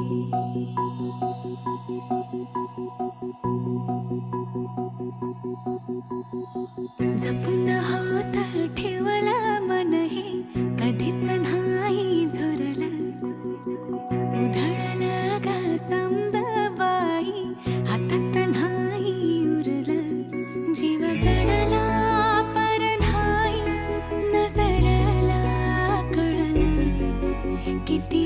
जपून होत ठेवलं मन हे कधीच नाही झुरलं. उधळलं ग समद बाई हातात नाही उरलं. जीव जडला पर नाही नजरला कळलं. किती